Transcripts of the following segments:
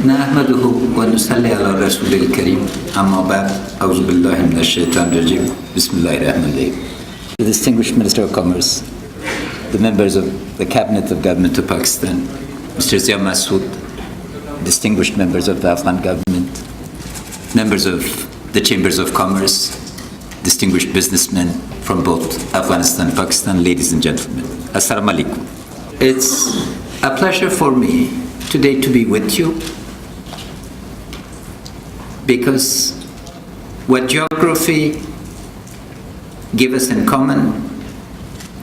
نحمده ونصلي على رسول الكريم أما بعد أعوذ بالله من الشيطان الرجيم بسم الله الرحمن الرحيم. The distinguished Minister of Commerce, the members of the Cabinet of Government of Pakistan, Mr. Zia Masood, distinguished members of the Afghan government, members of the Chambers of Commerce, distinguished businessmen from both Afghanistan and Pakistan, ladies and gentlemen, Assalamu alaikum. It's a pleasure for me today to be with you because what geography gives us in common,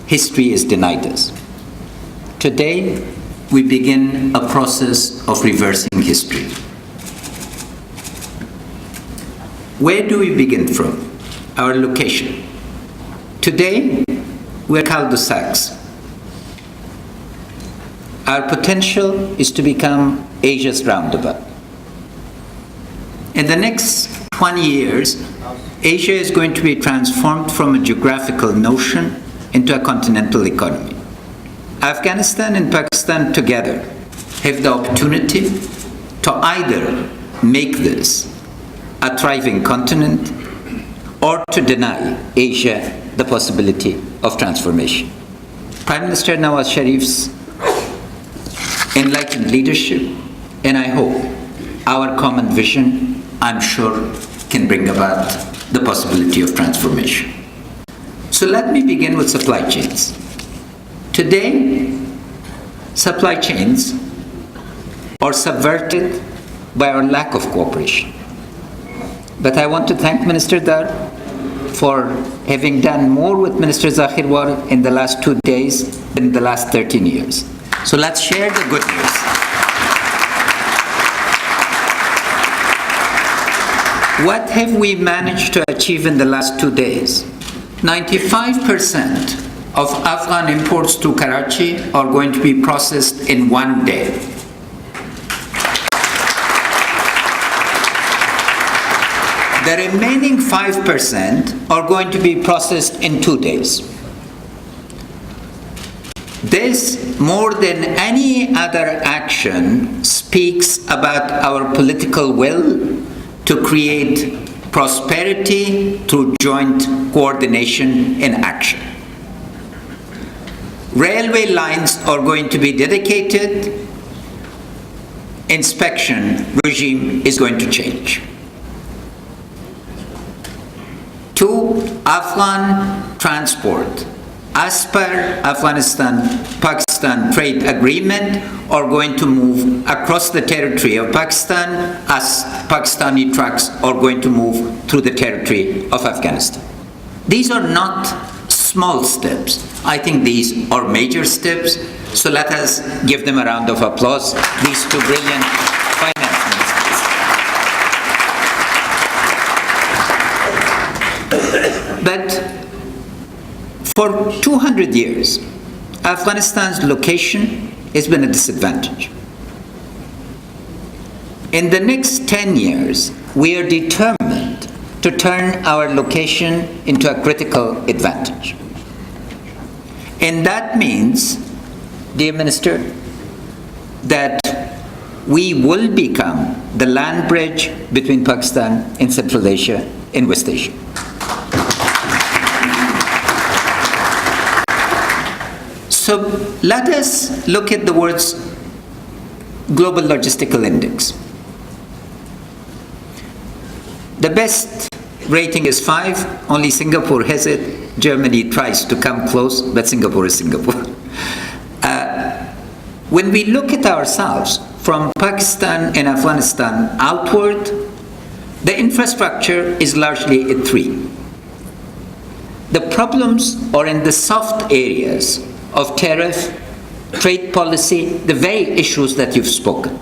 history has denied us. Today, we begin a process of reversing history. Where do we begin from? Our location. Today, we're cul-de-sacs. Our potential is to become Asia's roundabout. In the next 20 years, Asia is going to be transformed from a geographical notion into a continental economy. Afghanistan and Pakistan together have the opportunity to either make this a thriving continent or to deny Asia the possibility of transformation. Prime Minister Nawaz Sharif's enlightened leadership, and I hope our common vision, I'm sure, can bring about the possibility of transformation. So let me begin with supply chains. Today, supply chains are subverted by our lack of cooperation. But I want to thank Minister Dar for having done more with Minister Zakhirwar in the last 2 days than in the last 13 years. So let's share the good news. What have we managed to achieve in the last 2 days? 95% of Afghan imports to Karachi are going to be processed in 1 day. The remaining 5% are going to be processed in 2 days. This, more than any other action, speaks about our political will to create prosperity through joint coordination in action. Railway lines are going to be dedicated. Inspection regime is going to change. 2, Afghan transport, as per Afghanistan-Pakistan trade agreement, are going to move across the territory of Pakistan as Pakistani trucks are going to move through the territory of Afghanistan. These are not small steps. I think these are major steps. So let us give them a round of applause, these 2 brilliant finance ministers. But for 200 years, Afghanistan's location has been a disadvantage. In the next 10 years, we are determined to turn our location into a critical advantage. And that means, dear Minister, that we will become the land bridge between Pakistan and Central Asia and West Asia. So let us look at the world's Global Logistical Index. The best rating is 5, only Singapore has it. Germany tries to come close, but Singapore is Singapore. When we look at ourselves from Pakistan and Afghanistan outward, the infrastructure is largely at 3. The problems are in the soft areas of tariff, trade policy, the very issues that you've spoken.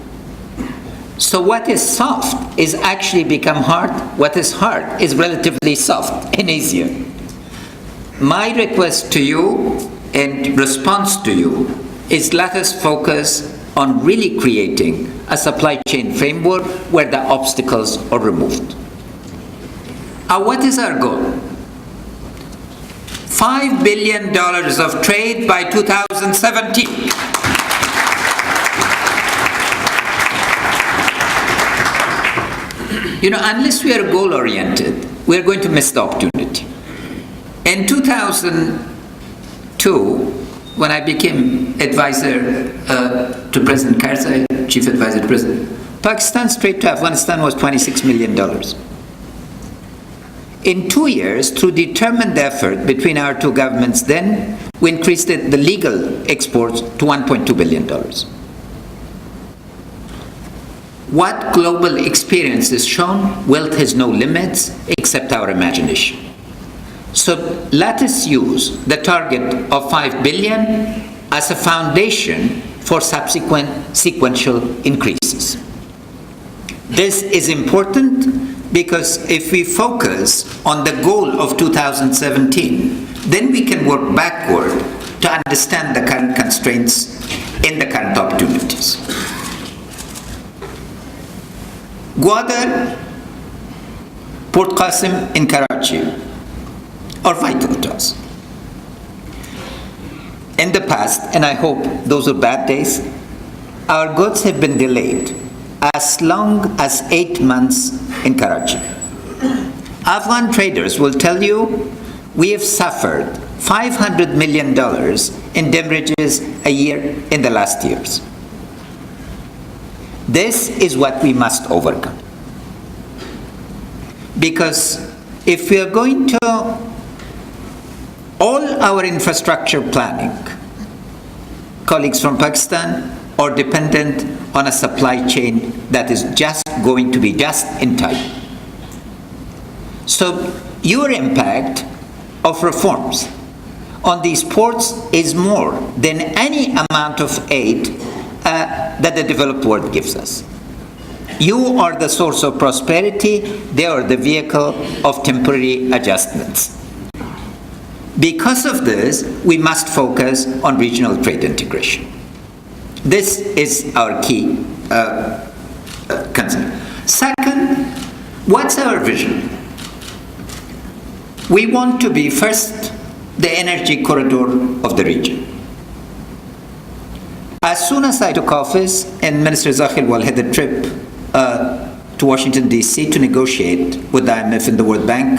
So what is soft is actually become hard. What is hard is relatively soft and easier. My request to you and response to you is let us focus on really creating a supply chain framework where the obstacles are removed. What is our goal? $5 billion of trade by 2017. Unless we are goal-oriented, we are going to miss the opportunity. In 2002, when I became advisor to President Karzai, chief advisor to President, Pakistan's trade to Afghanistan was $26 million. In 2 years, through determined effort between our two governments then, we increased the legal exports to $1.2 billion. What global experience has shown, wealth has no limits except our imagination. So let us use the target of 5 billion as a foundation for subsequent sequential increases. This is important because if we focus on the goal of 2017, then we can work backward to understand the current constraints in the current opportunities. Gwadar, Port Qasim in Karachi are vital to us. In the past, and I hope those are bad days, our goods have been delayed as long as 8 months in Karachi. Afghan traders will tell you we have suffered $500 million in demurrages a year in the last years. This is what we must overcome. Because if we are going to, all our infrastructure planning, colleagues from Pakistan are dependent on a supply chain that is just going to be just in time. So your impact of reforms on these ports is more than any amount of aid that the developed world gives us. You are the source of prosperity, they are the vehicle of temporary adjustments. Because of this, we must focus on regional trade integration. This is our key concern. Second, what's our vision? We want to be first the energy corridor of the region. As soon as I took office and Minister Zakhirwal had a trip to Washington, D.C. to negotiate with the IMF and the World Bank,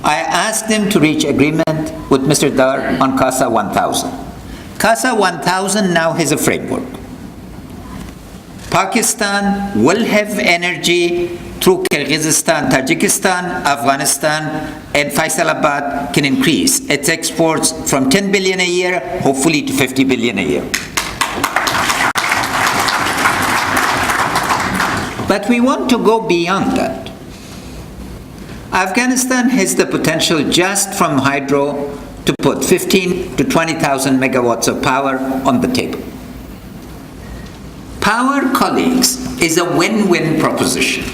I asked them to reach agreement with Mr. Dar on CASA 1000. CASA 1000 now has a framework. Pakistan will have energy through Kyrgyzstan, Tajikistan, Afghanistan, and Faisalabad can increase its exports from 10 billion a year, hopefully to 50 billion a year. But we want to go beyond that. Afghanistan has the potential just from hydro to put 15 to 20,000 megawatts of power on the table. Power, colleagues, is a win-win proposition.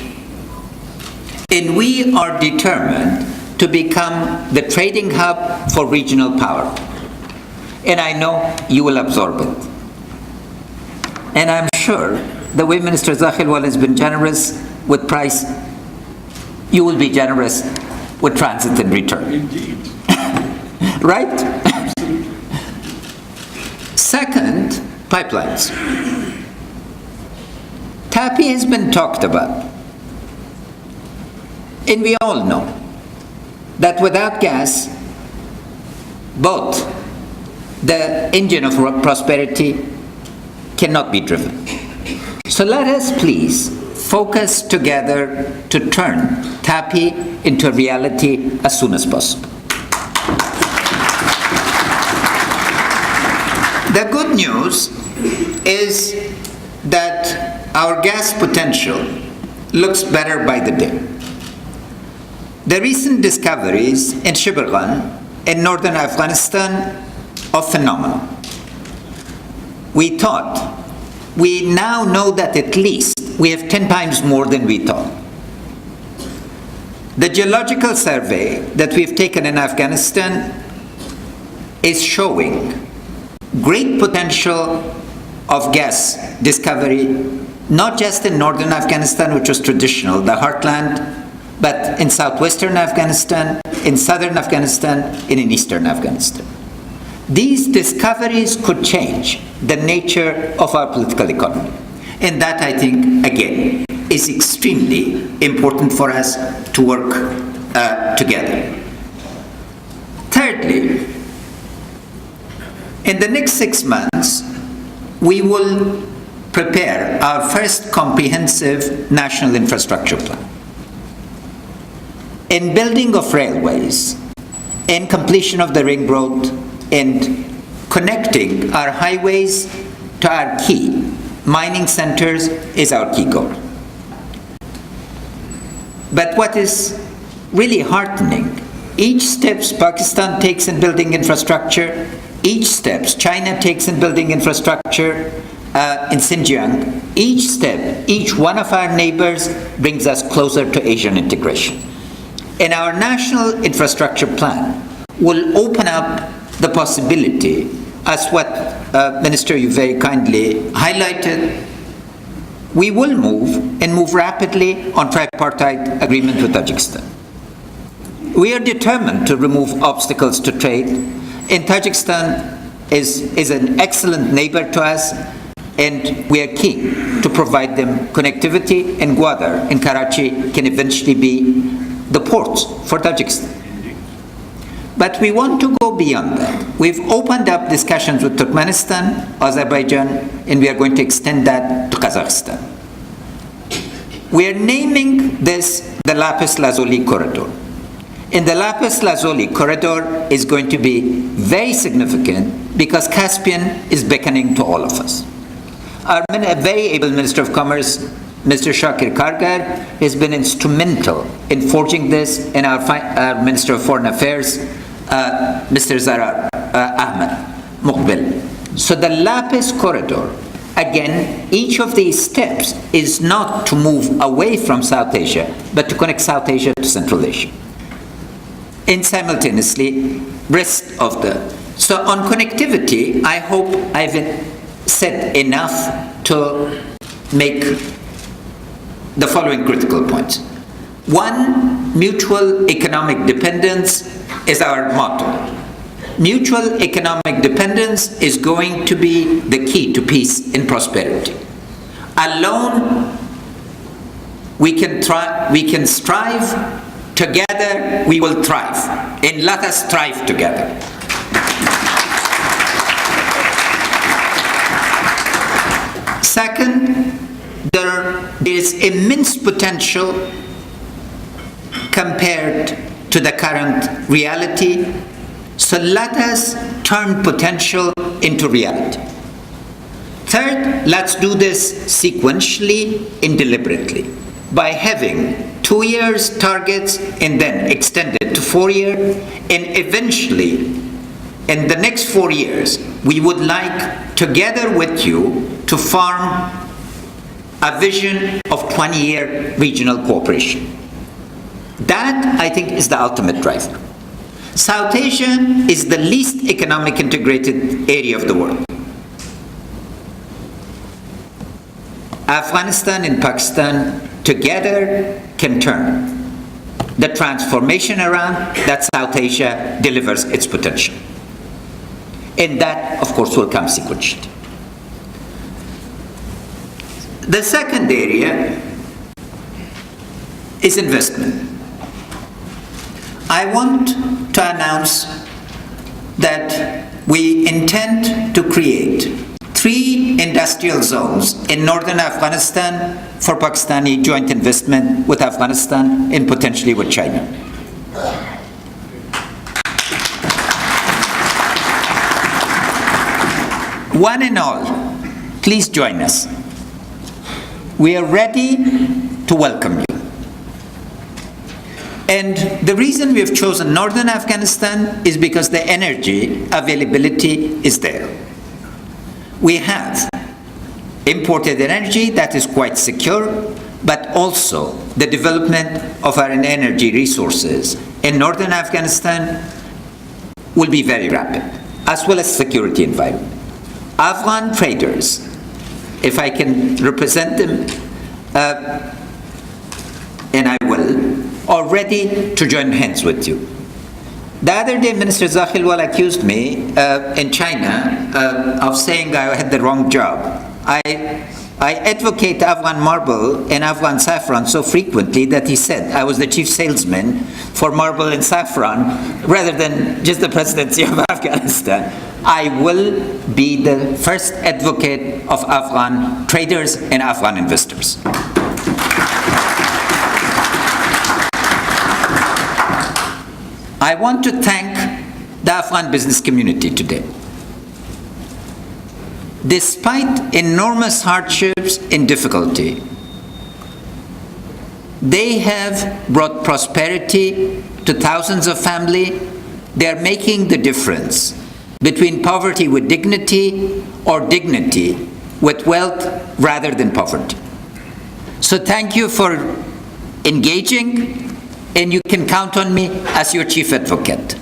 And we are determined to become the trading hub for regional power. And I know you will absorb it. And I'm sure the way Minister Zakhirwal has been generous with price, you will be generous with transit and return. Indeed. Right? Absolutely. Second, pipelines. TAPI has been talked about. And we all know that without gas, both the engine of prosperity cannot be driven. So let us please focus together to turn TAPI into a reality as soon as possible. The good news is that our gas potential looks better by the day. The recent discoveries in Shibargan in northern Afghanistan are phenomenal. We now know that at least we have 10 times more than we thought. The geological survey that we've taken in Afghanistan is showing great potential of gas discovery, not just in northern Afghanistan, which was traditional, the heartland, but in southwestern Afghanistan, in southern Afghanistan, and in eastern Afghanistan. These discoveries could change the nature of our political economy. And that, I think, again, is extremely important for us to work together. Thirdly, in the next 6 months, we will prepare our first comprehensive national infrastructure plan. In building of railways, in completion of the ring road, and connecting our highways to our key mining centers is our key goal. But what is really heartening, each step Pakistan takes in building infrastructure, each step China takes in building infrastructure in Xinjiang, each step, each one of our neighbors brings us closer to Asian integration. And our national infrastructure plan will open up the possibility, as what Minister you very kindly highlighted, we will move rapidly on tripartite agreement with Tajikistan. We are determined to remove obstacles to trade, and Tajikistan is an excellent neighbor to us, and we are keen to provide them connectivity, and Gwadar and Karachi can eventually be the ports for Tajikistan. But we want to go beyond that. We've opened up discussions with Turkmenistan, Azerbaijan, and we are going to extend that to Kazakhstan. We are naming this the Lapis Lazuli Corridor. And the Lapis Lazuli Corridor is going to be very significant because Caspian is beckoning to all of us. Our very able Minister of Commerce, Mr. Shakir Kargar, has been instrumental in forging this, and our Minister of Foreign Affairs, Mr. Zarar Ahmed Muqbil. So the Lapis Corridor, again, each of these steps is not to move away from South Asia, but to connect South Asia to Central Asia. And simultaneously, rest of the... So on connectivity, I hope I've said enough to make the following critical points. One, mutual economic dependence is our motto. Mutual economic dependence is going to be the key to peace and prosperity. Alone, we can strive. Together, we will thrive. And let us thrive together. Second, there is immense potential compared to the current reality. So let us turn potential into reality. Third, let's do this sequentially and deliberately by having 2 years targets and then extended to 4 years, and eventually in the next 4 years we would like together with you to form a vision of 20-year regional cooperation. That, I think, is the ultimate driver. South Asia is the least economic integrated area of the world. Afghanistan and Pakistan together can turn the transformation around that South Asia delivers its potential. And that, of course, will come sequentially. The second area is investment. I want to announce that we intend to create 3 industrial zones in northern Afghanistan for Pakistani joint investment with Afghanistan and potentially with China. One and all, please join us. We are ready to welcome you. And the reason we have chosen northern Afghanistan is because the energy availability is there. We have imported energy that is quite secure, but also the development of our energy resources in northern Afghanistan will be very rapid, as well as security environment. Afghan traders, if I can represent them, and I will, are ready to join hands with you. The other day, Minister Zakhilwal accused me in China of saying I had the wrong job. I I advocate Afghan marble and Afghan saffron so frequently that he said I was the chief salesman for marble and saffron rather than just the presidency of Afghanistan. I will be the first advocate of Afghan traders and Afghan investors. I want to thank the Afghan business community today. Despite enormous hardships and difficulty, they have brought prosperity to thousands of families. They are making the difference between poverty with dignity or dignity with wealth rather than poverty. So thank you for engaging, and you can count on me as your chief advocate.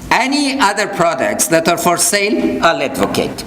Any other products that are for sale, I'll advocate.